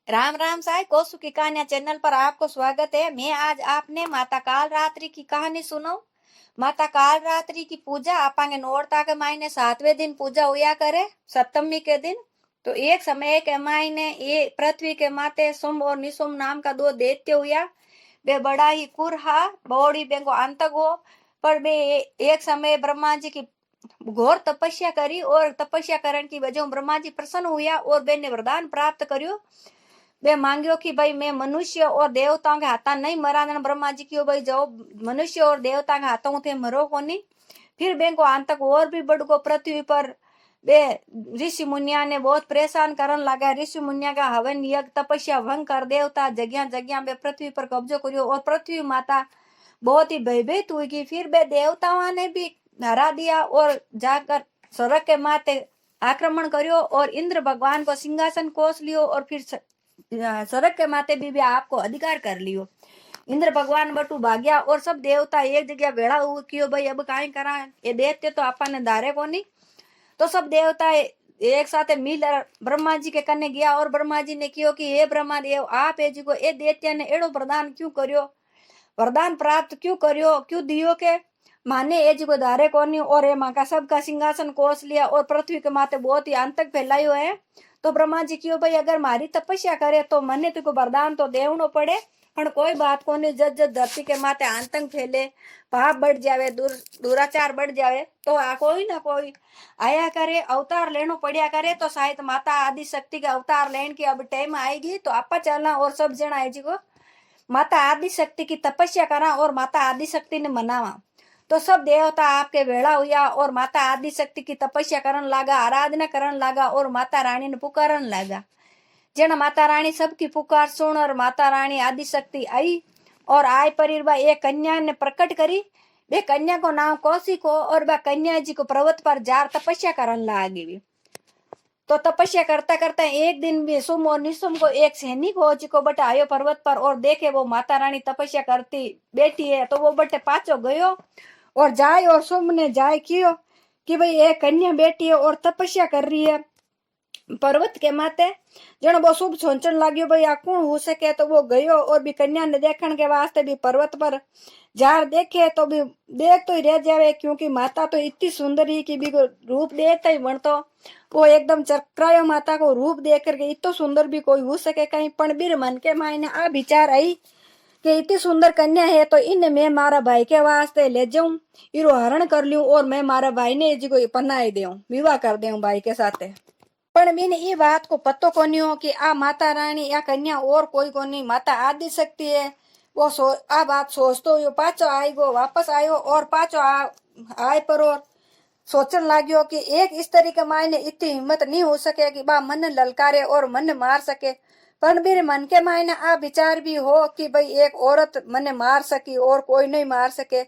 राम राम साई कोसु की कहानियां चैनल पर आपको स्वागत है। मैं आज आपने माता काल रात्रि की कहानी सुनो। माता काल रात्रि की पूजा आपांगे नोरता के मायने 7वें दिन पूजा हुआ करे सप्तमी के दिन। तो एक समय के मायने ये पृथ्वी के माते सुम और निसुम नाम का दो दैत्य हुआ। वे बड़ा ही कुरहा बौड़ी बेंगो आंतक हो। पर वे एक समय ब्रह्मा जी की घोर तपस्या करी और तपस्या करने की वजह ब्रह्मा जी प्रसन्न हुआ और बेने वरदान प्राप्त करियो। वे मांगियो कि भाई मैं मनुष्य और देवताओं के हाथा नहीं मरा। ब्रह्मा जी की भाई जो मनुष्य और देवता के हाथों थे मरो कोनी। फिर बें को आंतक और भी बढ़ गो पृथ्वी पर। वे ऋषि मुनिया ने बहुत परेशान करन लगा। ऋषि मुनिया का हवन यज्ञ तपस्या भंग कर देवता जगह जगह वे पृथ्वी पर कब्जो करियो और पृथ्वी माता बहुत ही भयभीत हुई। फिर वे देवताओं ने भी हरा दिया और जाकर स्वर्ग के माते आक्रमण करियो और इंद्र भगवान को सिंहासन कोस लियो और फिर स्वर्ग के माते भी आपको अधिकार कर लियो। इंद्र भगवान बटू भाग्या और सब देवता एक जगह भेड़ा हुए कियो भाई अब काई करा ये दैत्य तो आपने धारे कोनी। तो सब देवता एक साथ मिल ब्रह्मा जी के कन्ने गया और ब्रह्मा जी ने कियो कि हे ब्रह्मा देव आप ए जी को ए दैत्य ने एड़ो वरदान क्यों करियो, वरदान प्राप्त क्यों करियो, क्यों दियो के माने ए जी को धारे कोनी और ए मां का सबका सिंहासन कोस लिया और पृथ्वी के माथे बहुत ही अंतक फैलायो है। तो ब्रह्मा जी क्यों भाई अगर मारी तपस्या करे तो मने तुको वरदान तो देवनो पड़े पण कोई बात को नहीं। जज जज धरती के माथे आतंक फैले पाप बढ़ जावे दुराचार बढ़ जावे तो आ कोई ना कोई आया करे अवतार लेनो पड़िया करे। तो शायद माता आदि शक्ति का अवतार लेने की अब टाइम आएगी तो आपा चलना और सब जना है जी को माता आदि शक्ति की तपस्या करा और माता आदि शक्ति ने मनावा। तो सब देवता आपके भेड़ा हुआ और माता आदि शक्ति की तपस्या करन लागा, आराधना करन लागा और माता रानी ने पुकारन लागा। जेना माता रानी सबकी पुकार सुन और माता रानी आदि शक्ति आई और आय परिर एक कन्या ने प्रकट करी। वे कन्या को नाम कौशिक हो और वह कन्या जी को पर्वत पर जार तपस्या करन लागी। तो तपस्या करता करता एक दिन भी सुम और निसुम को एक सैनिक हो जिको बटे आयो पर्वत पर और देखे वो माता रानी तपस्या करती बैठी है। तो वो बटे पाछो गयो और जाए और सुम ने जाए कियो कि भाई एक कन्या बैठी है और तपस्या कर रही है पर्वत के माथे। जनो वो शुभ सोचन लाग्यो भाई आ कौन हो सके। तो वो गयो और भी कन्या ने देखने के वास्ते भी पर्वत पर जार देखे तो भी देख तो ही रह जावे क्योंकि माता तो इतनी सुंदर ही कि भी रूप देखता ही बनतो वो एकदम चक्रायो माता को रूप देख करके इतो सुंदर भी कोई हो सके कहीं। पण बीर मन के मायने आ विचार आई कि इतनी सुंदर कन्या है तो इन मैं मारा भाई के वास्ते ले जाऊं, इरो हरण कर लूं और मैं मारा भाई ने जी को पनाई देऊं, विवाह कर देऊं भाई के साथ। पण मैंने ये बात को पतो कोनी हो कि आ माता रानी या कन्या और कोई कोनी माता आदि शक्ति है। वो आ बात सोचतो यो पाछो आई गो वापस आयो और पाछो आए पर और सोचन लाग्यो कि एक स्त्री के मायने इतनी हिम्मत नहीं हो सके कि बा मन ललकारे और मन मार सके। पर मेरे मन के मायने आ विचार भी हो कि भाई एक औरत मने मार सकी और कोई नहीं मार सके।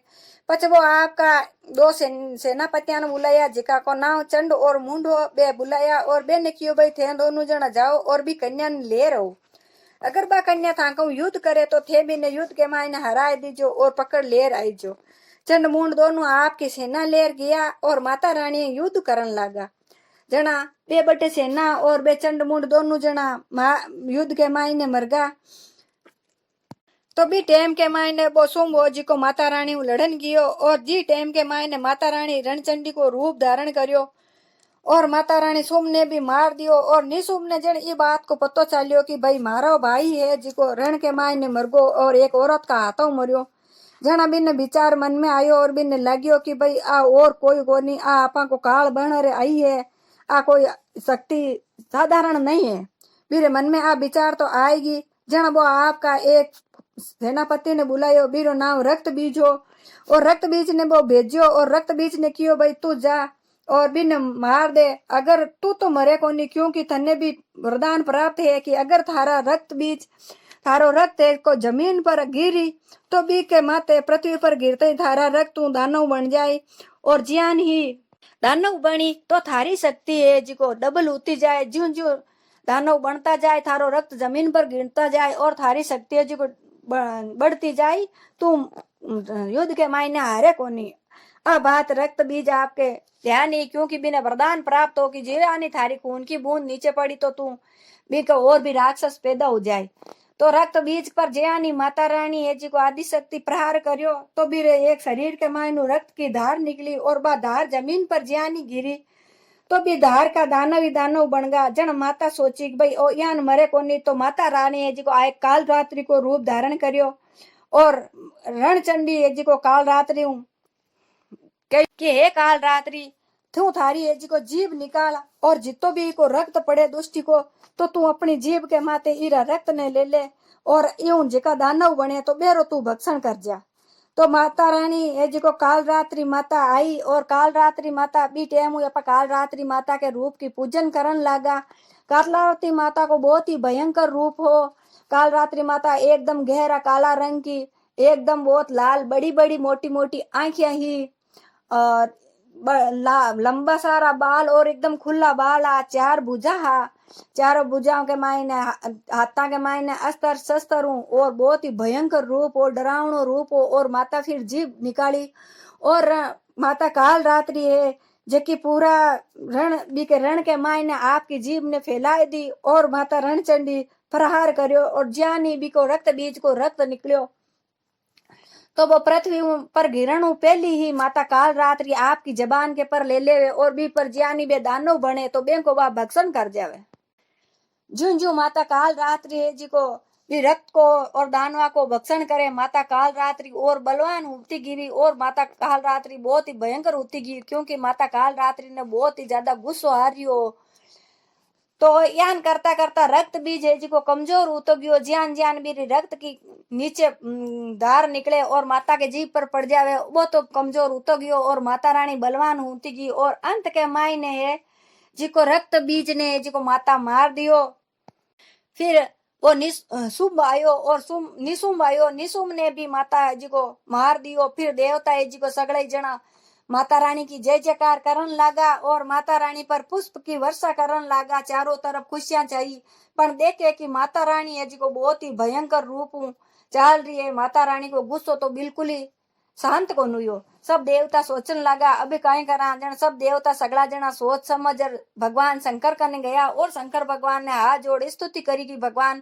पछ वो आपका दो सेनापतिया ने बुलाया जिका को नाम चंड और मुंडो बे बुलाया और बे ने कियो भाई थे दोनों जना जाओ और भी कन्या ने ले रहो। अगर बा कन्या था कहूँ युद्ध करे तो थे भी ने युद्ध के मायने हराए दीजो और पकड़ लेर आई जो। चंड मुंड दोनों आपकी सेना लेर गया और माता रानी युद्ध करन लगा। जना बे बटे सेना और बे चंड मुंड दोनों जना युद्ध के मायने मर गया। तो भी टेम के मायने वो सुम हो जी को माता रानी लड़न गियो और जी टेम के मायने माता रानी रणचंडी को रूप धारण करियो और माता रानी सुम ने भी मार दियो। और निसुम ने जन ये बात को पतो चलियो कि भाई मारो भाई है जिको रण के मायने मरगो और एक औरत का हाथों मरियो। जना बिन विचार मन में आयो और बिन लगियो कि भाई आ और कोई कोनी आ आपा को काल बन रे आई है, आ कोई शक्ति साधारण नहीं है। मेरे मन में आ विचार तो आएगी। जन वो आपका एक सेनापति ने बुलायो बीरो नाम रक्त बीज हो और रक्त बीज ने वो भेजियो और रक्त बीज ने कियो भाई तू जा और बिन मार दे। अगर तू तो मरे कोनी क्योंकि थने भी वरदान प्राप्त है कि अगर थारा रक्त बीज थारो रक्त को जमीन पर गिरी तो बी के माते पृथ्वी पर गिरते ही थारा रक्त दानव बन जाए और ज्यान ही दानव बनी तो थारी शक्ति है जिको डबल होती जाए। ज्यों ज्यों दानव बनता जाए थारो रक्त जमीन पर गिरता जाए और थारी शक्ति है जिको बढ़ती जाए। तुम युद्ध के मायने हारे कोनी। अब बात रक्त बीज आपके ध्यान ही क्योंकि बिना वरदान प्राप्त हो कि जीरानी थारी खून की बूंद नीचे पड़ी तो तू बीका और भी राक्षस पैदा हो जाए। तो रक्त बीज पर ज्यानी माता रानी है जी को आदि शक्ति प्रहार करियो तो भी एक शरीर के मायनु रक्त की धार निकली और बा धार जमीन पर ज्यानी गिरी तो भी धार का दानव ही दानव बन गया। जन माता सोची कि भाई ओ यान मरे कोनी तो माता रानी है जी को आए काल रात्रि को रूप धारण करियो और रणचंडी है जी को काल रात्रि हूँ कि हे काल रात्रि तू थारी है जी को जीभ निकाल और जितो भी को रक्त पड़े दुष्टि को तो तू अपनी जीभ के माथे इरा रक्त ने ले ले और यूं जिका दानव बने तो बेरो तू भक्षण कर जा। तो माता रानी है जी को काल रात्रि माता आई और काल रात्रि माता बी टाइम हुई काल रात्रि माता के रूप की पूजन करन लगा। कालरात्रि माता को बहुत ही भयंकर रूप हो। काल रात्रि माता एकदम गहरा काला रंग की, एकदम बहुत लाल, बड़ी बड़ी मोटी मोटी आंखें ही और लंबा सारा बाल और एकदम खुला बाल आ, चार भुजा हा, चारों भुजाओं के मायने हाथा के मायने अस्तर शस्त्र हूँ और बहुत ही भयंकर रूप और डरावनो रूप हो। और माता फिर जीभ निकाली और माता काल रात्रि है जबकि पूरा रण बी के रण के मायने आपकी जीभ ने फैलाई दी और माता रणचंडी प्रहार करियो और ज्यानी बी को रक्त बीज को रक्त निकलियो तो वो पृथ्वी पर गिरण पहली ही माता काल रात्रि आपकी जबान के पर ले लेवे और बी पर ज्यानी बे दानव बने तो बे को वह भक्षण कर जावे। जुन जू माता काल रात्रि है जी को भी रक्त को और दानवा को भक्षण करे माता काल रात्रि और बलवान होती गिरी और माता काल रात्रि बहुत ही भयंकर होती गिरी क्योंकि माता काल रात्रि ने बहुत ही ज्यादा गुस्सो हारी हो। तो यान करता करता रक्त बीज है जी को कमजोर होतो गयो ज्यान ज्यान भी रक्त की नीचे धार निकले और माता के जीभ पर पड़ जावे वो तो कमजोर होतो गयो और माता रानी बलवान होती गई और अंत के मायने है जी को रक्त बीज ने जी को माता मार दियो। फिर वो शुभ आयो और निशुंभ आयो, निशुंभ ने भी माता जी को मार दियो। फिर देवता है जी को सगड़े जना माता रानी की जय जयकार करन लागा और माता रानी पर पुष्प की वर्षा करन लागा। चारों तरफ खुशियां चाहिए पर देखे कि माता रानी है जी को बहुत ही भयंकर रूप चाल रही है। माता रानी को गुस्सो तो बिल्कुल ही शांत को नुयो। सब देवता सोचन लगा अभी कहीं करा जन सब देवता सगला जना सोच समझ भगवान शंकर करने गया और शंकर भगवान ने हाथ जोड़ स्तुति करी कि भगवान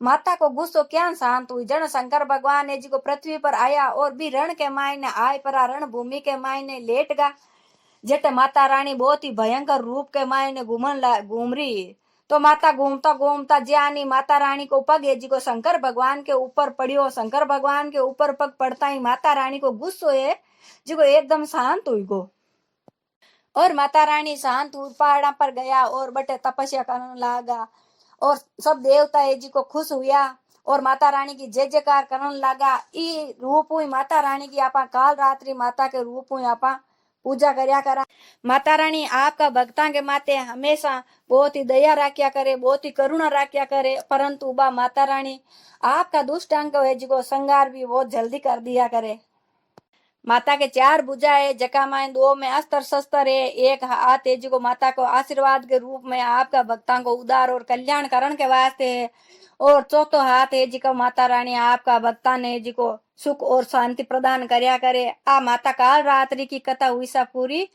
माता को गुस्सो क्या शांत हुई। जन शंकर भगवान ने जी को पृथ्वी पर आया और भी रण के मायने आय पर रण भूमि के मायने लेट गा जेटे माता रानी बहुत ही भयंकर रूप के मायने घूम रही। तो माता घूमता घूमता ज्यानी माता रानी को पग है जी को शंकर भगवान के ऊपर पड़ियो। शंकर भगवान के ऊपर पग पड़ता ही माता रानी को गुस्सो है जी को एकदम शांत हुई गो और माता रानी शांत हुई पहाड़ा पर गया और बटे तपस्या करने लगा और सब देवता है जी को खुश हुआ और माता रानी की जय जयकार करने लगा। ई रूप हुई माता रानी की आपा काल रात्रि माता के रूप हुई आपा पूजा करया करा। माता रानी आपका भक्ता के माते हमेशा बहुत ही दया राख्या करे, बहुत ही करुणा राख्या करे, परंतु बा माता रानी आपका दुष्ट अंग है जिको संगार भी बहुत जल्दी कर दिया करे। माता के चार भुजा है जका में दो में अस्त्र शस्त्र है, एक हाथ है जिको माता को आशीर्वाद के रूप में आपका भक्तां को उदार और कल्याण करण के वास्ते है और चौथो हाथ है जिको माता रानी आपका भक्ता ने जिको सुख और शांति प्रदान करया करे। आ माता काल रात्रि की कथा हुई सा पूरी